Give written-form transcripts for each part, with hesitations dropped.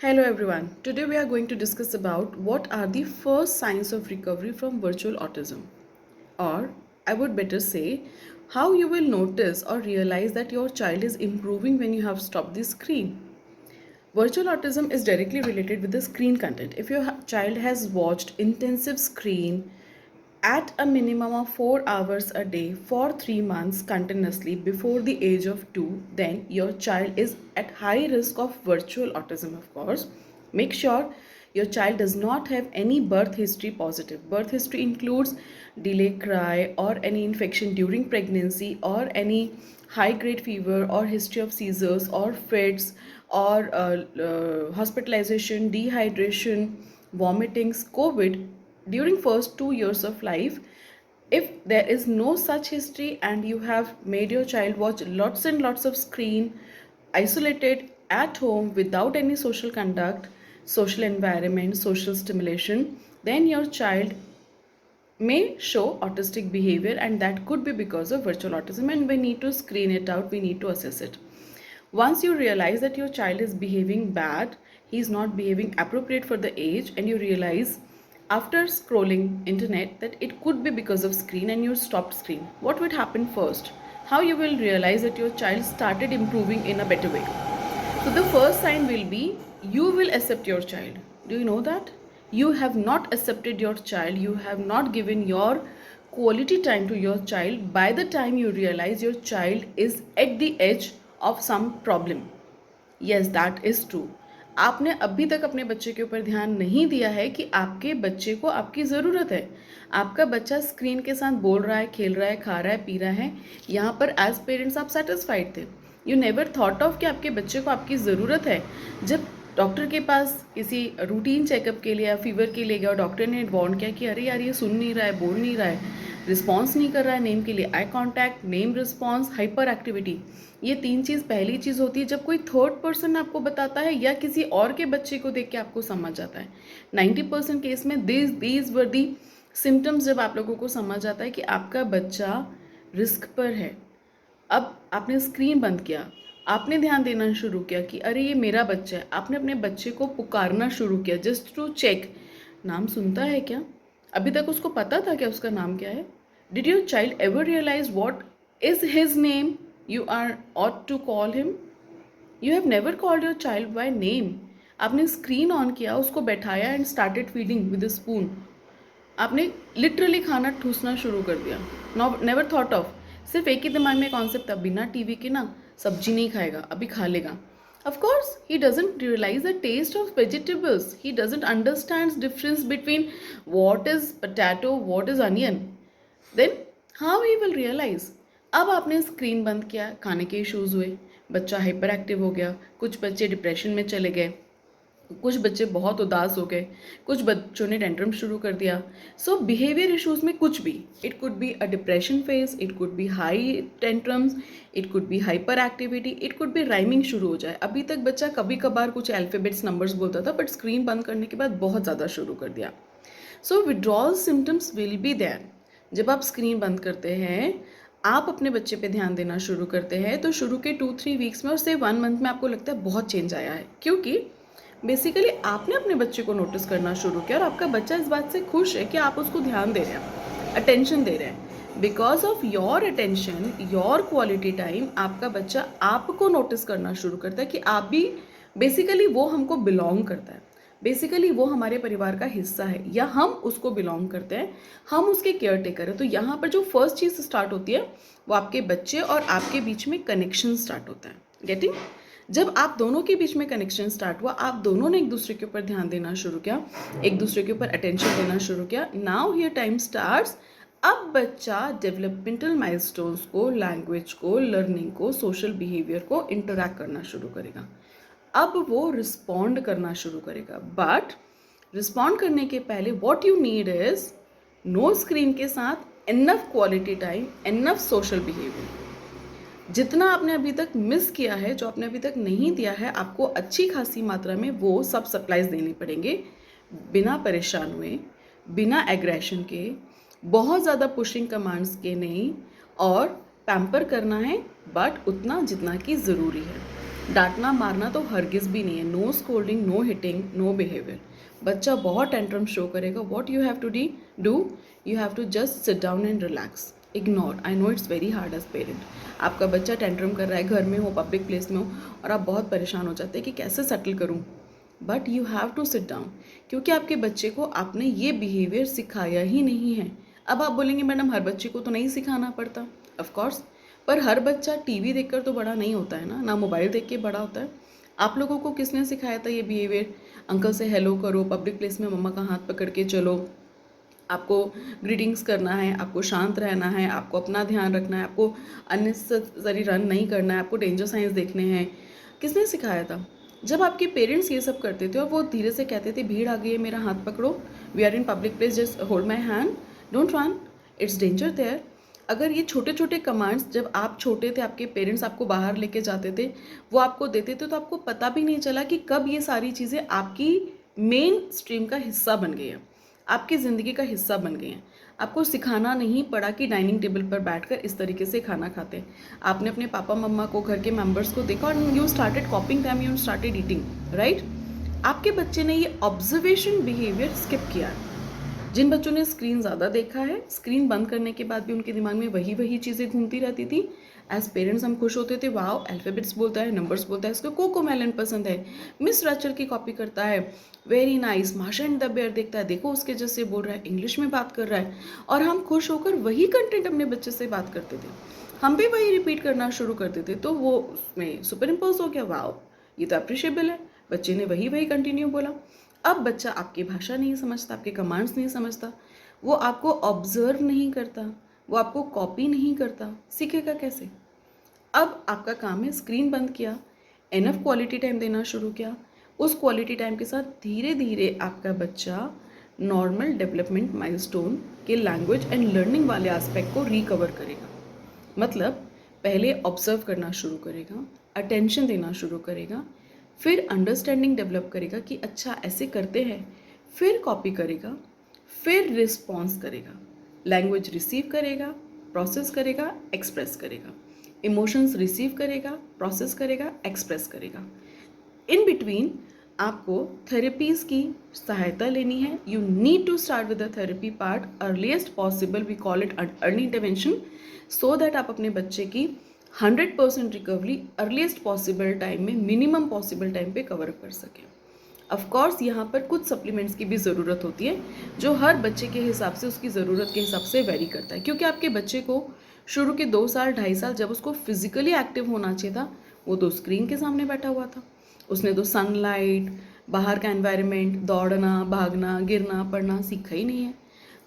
Hello everyone. Today we are going to discuss about what are the first signs of recovery from virtual autism. Or I would better say how you will notice or realize that your child is improving when you have stopped the screen. Virtual autism is directly related with the screen content. If your child has watched intensive screen at a minimum of 4 hours a day for 3 months continuously before the age of 2, then your child is at high risk of virtual autism, of course. Make sure your child does not have any birth history positive. Birth history includes delayed cry or any infection during pregnancy or any high grade fever or history of seizures or fits or hospitalization, dehydration, vomitings, COVID during first 2 years of life. If there is no such history and you have made your child watch lots and lots of screen isolated at home without any social conduct, social environment, social stimulation, then your child may show autistic behavior, and that could be because of virtual autism, and we need to screen it out, we need to assess it. Once you realize that your child is behaving bad, he is not behaving appropriate for the age, and you realize after scrolling internet that it could be because of screen and you stopped screen, what would happen first? How you will realize that your child started improving in a better way? So the first sign will be you will accept your child. Do you know that? You have not accepted your child. You have not given your quality time to your child by the time you realize your child is at the edge of some problem. Yes, that is true. आपने अभी तक अपने बच्चे के ऊपर ध्यान नहीं दिया है कि आपके बच्चे को आपकी ज़रूरत है. आपका बच्चा स्क्रीन के साथ बोल रहा है, खेल रहा है, खा रहा है, पी रहा है. यहाँ पर एज पेरेंट्स आप सेटिस्फाइड थे. यू नेवर थॉट ऑफ कि आपके बच्चे को आपकी ज़रूरत है. जब डॉक्टर के पास किसी रूटीन चेकअप के लिए या फीवर के लिए गया और डॉक्टर ने वार्न किया कि अरे यार ये सुन नहीं रहा है, बोल नहीं रहा है, रिस्पॉन्स नहीं कर रहा है नेम के लिए, eye contact, name response, hyper activity, ये 3 चीज़ पहली चीज़ होती है जब कोई थर्ड पर्सन आपको बताता है या किसी और के बच्चे को देख के आपको समझ जाता है. 90% केस में दीज वर दी सिम्टम्स जब आप लोगों को समझ आता है कि आपका बच्चा रिस्क पर है. अब आपने स्क्रीन बंद किया, आपने ध्यान देना शुरू किया कि अरे ये मेरा बच्चा है. आपने अपने बच्चे को पुकारना शुरू किया जस्ट टू चेक, नाम सुनता है क्या, अभी तक उसको पता था क्या उसका नाम क्या है. Did your child ever realise what is his name you are ought to call him? You have never called your child by name. आपने स्क्रीन ऑन किया, उसको बैठाया and started feeding with a spoon. आपने literally खाना ठूसना शुरू कर दिया. No, never thought of, सिर्फ एक ही दिमाग में कॉन्सेप्ट था, बिना टीवी के ना सब्जी नहीं खाएगा, अभी खा लेगा. Of course, he doesn't realize the taste of vegetables. He doesn't understand difference between what is potato, what is onion. Then how he will realize? अब आपने स्क्रीन बंद किया, खाने के इश्यूज़ हुए, बच्चा हाइपर एक्टिव हो गया, कुछ बच्चे डिप्रेशन में चले गए, कुछ बच्चे बहुत उदास हो गए, कुछ बच्चों ने टेंट्रम शुरू कर दिया. सो बिहेवियर इश्यूज़ में कुछ भी, it could be a depression phase, it could be high tantrums, it could be hyper activity, it could be rhyming शुरू हो जाए. अभी तक बच्चा कभी कभार कुछ अल्फ़ाबेट्स नंबर्स बोलता था, बट स्क्रीन बंद करने के बाद बहुत ज़्यादा शुरू कर दिया. So withdrawal symptoms will be there. जब आप स्क्रीन बंद करते हैं, आप अपने बच्चे पे ध्यान देना शुरू करते हैं, तो शुरू के 2-3 वीक्स में और से 1 मंथ में आपको लगता है बहुत चेंज आया है, क्योंकि बेसिकली आपने अपने बच्चे को नोटिस करना शुरू किया और आपका बच्चा इस बात से खुश है कि आप उसको ध्यान दे रहे हैं, अटेंशन दे रहे हैं. Because of your attention, your quality time, आपका बच्चा आपको नोटिस करना शुरू करता है कि आप भी, बेसिकली वो हमको बिलोंग करता है, बेसिकली वो हमारे परिवार का हिस्सा है या हम उसको बिलोंग करते हैं, हम उसके केयर टेकर हैं. तो यहाँ पर जो फर्स्ट चीज़ स्टार्ट होती है वो आपके बच्चे और आपके बीच में कनेक्शन स्टार्ट होता है. गेटिंग? जब आप दोनों के बीच में कनेक्शन स्टार्ट हुआ, आप दोनों ने एक दूसरे के ऊपर ध्यान देना शुरू किया, एक दूसरे के ऊपर अटेंशन देना शुरू किया. Now here time starts. अब बच्चा डेवलपमेंटल माइलस्टोन्स को, लैंग्वेज को, लर्निंग को, सोशल बिहेवियर को इंटरैक्ट करना शुरू करेगा. अब वो रिस्पॉन्ड करना शुरू करेगा, बट रिस्पॉन्ड करने के पहले what you need is no screen के साथ enough quality time, enough social behaviour. जितना आपने अभी तक मिस किया है, जो आपने अभी तक नहीं दिया है, आपको अच्छी खासी मात्रा में वो सब सप्लाईज देने पड़ेंगे, बिना परेशान हुए, बिना एग्रेशन के, बहुत ज़्यादा पुशिंग कमांड्स के नहीं, और पैम्पर करना है बट उतना जितना कि ज़रूरी है. डांटना मारना तो हरगिज भी नहीं है. No scolding, no hitting, no behaviour. बच्चा बहुत टेंट्रम शो करेगा. What you have to do, you have to just sit down and relax. Ignore. I know it's very hard as parent. आपका बच्चा टेंट्रम कर रहा है, घर में हो, पब्लिक प्लेस में हो, और आप बहुत परेशान हो जाते हैं कि कैसे सेटल करूँ. But you have to sit down, क्योंकि आपके बच्चे को आपने ये बिहेवियर सिखाया ही नहीं है. अब आप बोलेंगे मैडम हर बच्चे को तो नहीं सिखाना पड़ता. ऑफ कोर्स, पर हर बच्चा टीवी देखकर तो बड़ा नहीं होता है ना, ना मोबाइल देख के बड़ा होता है. आप लोगों को किसने सिखाया था ये बिहेवियर? अंकल से हेलो करो, पब्लिक प्लेस में मम्मा का हाथ पकड़ के चलो, आपको ग्रीटिंग्स करना है, आपको शांत रहना है, आपको अपना ध्यान रखना है, आपको अननेसेसरी रन नहीं करना है, आपको डेंजर साइंस देखने हैं. किसने सिखाया था? जब आपके पेरेंट्स ये सब करते थे और वो धीरे से कहते थे भीड़ आ गई है, मेरा हाथ पकड़ो, we are in public place, just hold my hand, don't run, it's danger there. अगर ये छोटे छोटे कमांड्स जब आप छोटे थे, आपके पेरेंट्स आपको बाहर लेके जाते थे, वो आपको देते थे, तो आपको पता भी नहीं चला कि कब ये सारी चीज़ें आपकी मेन स्ट्रीम का हिस्सा बन गई हैं, आपकी ज़िंदगी का हिस्सा बन गई हैं. आपको सिखाना नहीं पड़ा कि डाइनिंग टेबल पर बैठकर इस तरीके से खाना खाते हैं. आपने अपने पापा मम्मा को, घर के मेंबर्स को देखा और you started कॉपिंग them, you started eating, right. आपके बच्चे ने ये ऑब्जर्वेशन बिहेवियर स्किप किया है. जिन बच्चों ने स्क्रीन ज़्यादा देखा है, स्क्रीन बंद करने के बाद भी उनके दिमाग में वही वही चीज़ें घूमती रहती थी. एज पेरेंट्स हम खुश होते थे, वाओ अल्फ़ाबेट्स बोलता है, नंबर्स बोलता है, इसको कोको मेलन पसंद है, मिस रचल की कॉपी करता है, वेरी नाइस, माशा एंड द बेयर देखता है, देखो उसके जैसे बोल रहा है, इंग्लिश में बात कर रहा है. और हम खुश होकर वही कंटेंट अपने बच्चे से बात करते थे, हम भी वही रिपीट करना शुरू करते थे. तो वो उसमें सुपर इम्पोज हो गया, वाओ ये तो अप्रिशिएबल है, बच्चे ने वही वही कंटिन्यू बोला. अब बच्चा आपकी भाषा नहीं समझता, आपके कमांड्स नहीं समझता, वो आपको ऑब्जर्व नहीं करता, वो आपको कॉपी नहीं करता, सीखेगा कैसे? अब आपका काम है स्क्रीन बंद किया, एनफ क्वालिटी टाइम देना शुरू किया. उस क्वालिटी टाइम के साथ धीरे धीरे आपका बच्चा नॉर्मल डेवलपमेंट माइलस्टोन के लैंग्वेज एंड लर्निंग वाले एस्पेक्ट को रिकवर करेगा. मतलब पहले ऑब्जर्व करना शुरू करेगा, अटेंशन देना शुरू करेगा, फिर अंडरस्टैंडिंग डेवलप करेगा कि अच्छा ऐसे करते हैं, फिर कॉपी करेगा, फिर रिस्पॉन्स करेगा, लैंग्वेज रिसीव करेगा, प्रोसेस करेगा, एक्सप्रेस करेगा, इमोशंस रिसीव करेगा, प्रोसेस करेगा, एक्सप्रेस करेगा. इन बिटवीन आपको थेरेपीज़ की सहायता लेनी है. You need to start with the therapy part earliest possible, we call it early intervention, so that आप अपने बच्चे की 100% रिकवरी अर्लीस्ट पॉसिबल टाइम में, मिनिमम पॉसिबल टाइम पे कवर कर सकें. ऑफ कोर्स यहाँ पर कुछ सप्लीमेंट्स की भी ज़रूरत होती है, जो हर बच्चे के हिसाब से, उसकी ज़रूरत के हिसाब से वेरी करता है. क्योंकि आपके बच्चे को शुरू के 2 साल 2.5 साल जब उसको फिजिकली एक्टिव होना चाहिए था, वो तो स्क्रीन के सामने बैठा हुआ था. उसने तो सनलाइट, बाहर का एनवायरनमेंट, दौड़ना, भागना, गिरना, पड़ना सीखा ही नहीं है.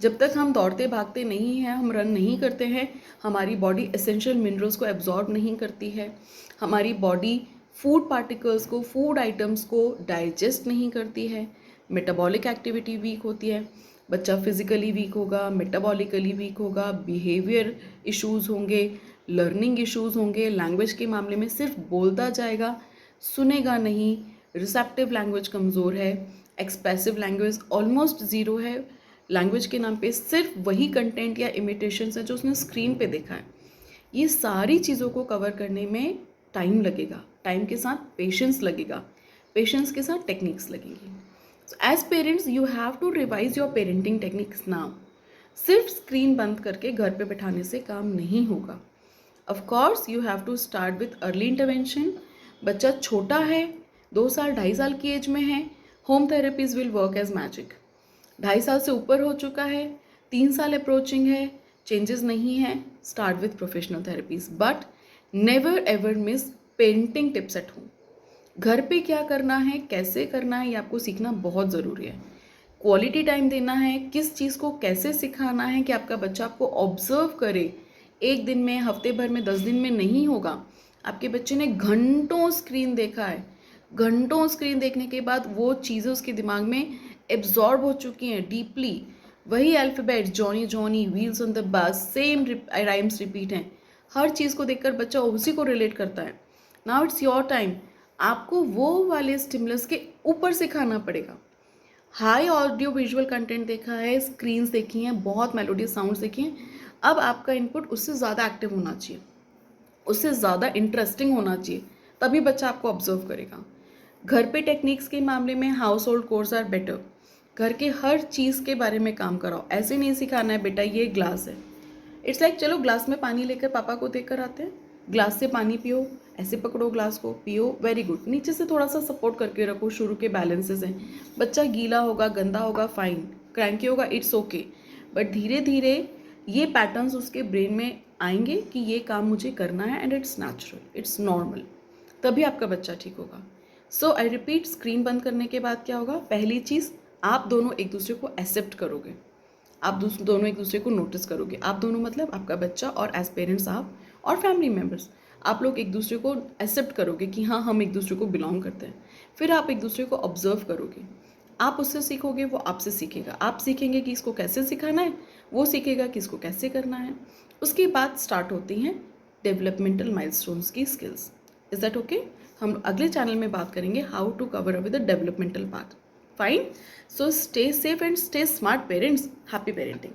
जब तक हम दौड़ते भागते नहीं हैं, हम रन नहीं करते हैं, हमारी बॉडी एसेंशियल मिनरल्स को एब्जॉर्ब नहीं करती है, हमारी बॉडी फूड पार्टिकल्स को, फूड आइटम्स को डाइजेस्ट नहीं करती है, मेटाबॉलिक एक्टिविटी वीक होती है, बच्चा फिजिकली वीक होगा, मेटाबॉलिकली वीक होगा, बिहेवियर इश्यूज़ होंगे, लर्निंग इश्यूज़ होंगे. लैंग्वेज के मामले में सिर्फ बोलता जाएगा, सुनेगा नहीं, रिसेप्टिव लैंग्वेज कमज़ोर है, एक्सप्रेसिव लैंग्वेज ऑलमोस्ट ज़ीरो है. लैंग्वेज के नाम पे सिर्फ वही कंटेंट या इमिटेशंस है जो उसने स्क्रीन पे देखा है. ये सारी चीज़ों को कवर करने में टाइम लगेगा, टाइम के साथ पेशेंस लगेगा, पेशेंस के साथ टेक्निक्स लगेंगी. So as parents you have to revise your parenting techniques now. सिर्फ स्क्रीन बंद करके घर पे बैठाने से काम नहीं होगा. Of course you have to start with early intervention. बच्चा छोटा है, 2 साल 2.5 साल की एज में है, home therapies will work as magic. 2.5 साल से ऊपर हो चुका है, 3 साल अप्रोचिंग है, चेंजेस नहीं है, start with professional therapies. But never ever miss parenting tips at home. घर पे क्या करना है, कैसे करना है, ये आपको सीखना बहुत ज़रूरी है. क्वालिटी टाइम देना है, किस चीज़ को कैसे सिखाना है कि आपका बच्चा आपको ऑब्जर्व करे. एक दिन में, हफ्ते भर में, 10 दिन में नहीं होगा. आपके बच्चे ने घंटों स्क्रीन देखा है, घंटों स्क्रीन देखने के बाद वो चीज़ें उसके दिमाग में एब्जॉर्ब हो चुकी हैं डीपली. वही alphabets, Johnny Johnny, wheels on the bus, same rhymes repeat हैं. हर चीज़ को देखकर बच्चा उसी को रिलेट करता है. Now it's your time. आपको वो वाले स्टिमुलस के ऊपर सिखाना पड़ेगा. हाई ऑडियो विजुअल कंटेंट देखा है, स्क्रीन्स देखी हैं, बहुत मेलोडियस साउंड्स देखी हैं. अब आपका इनपुट उससे ज़्यादा एक्टिव होना चाहिए, उससे ज़्यादा इंटरेस्टिंग होना चाहिए. तभी बच्चा आपको ऑब्जर्व करेगा। घर पे टेक्निक्स के मामले में household course are better. घर के हर चीज़ के बारे में काम कराओ। ऐसे नहीं सिखाना है बेटा ये ग्लास है, इट्स लाइक चलो ग्लास में पानी लेकर पापा को देकर आते हैं, ग्लास से पानी पियो, ऐसे पकड़ो ग्लास को, पियो, वेरी गुड। नीचे से थोड़ा सा सपोर्ट करके रखो, शुरू के बैलेंसेस हैं। बच्चा गीला होगा, गंदा होगा, फाइन, क्रैंकी होगा, इट्स ओके, बट धीरे धीरे ये पैटर्न्स उसके ब्रेन में आएंगे कि ये काम मुझे करना है and it's natural, it's normal, तभी आपका बच्चा ठीक होगा। सो आई रिपीट, स्क्रीन बंद करने के बाद क्या होगा, पहली चीज़ आप दोनों एक दूसरे को एक्सेप्ट करोगे, आप दोनों एक दूसरे को नोटिस करोगे। आप दोनों मतलब आपका बच्चा और एज पेरेंट्स आप और फैमिली मेम्बर्स, आप लोग एक दूसरे को एक्सेप्ट करोगे कि हाँ हम एक दूसरे को बिलोंग करते हैं। फिर आप एक दूसरे को ऑब्जर्व करोगे, आप उससे सीखोगे, वो आपसे सीखेगा। आप सीखेंगे कि इसको कैसे सिखाना है, वो सीखेगा कि इसको कैसे करना है। उसके बाद स्टार्ट होती हैं डेवलपमेंटल माइलस्टोन्स की स्किल्स। Is that okay? हम अगले चैनल में बात करेंगे how to cover up with the developmental part. Fine. So stay safe and stay smart, parents. Happy parenting.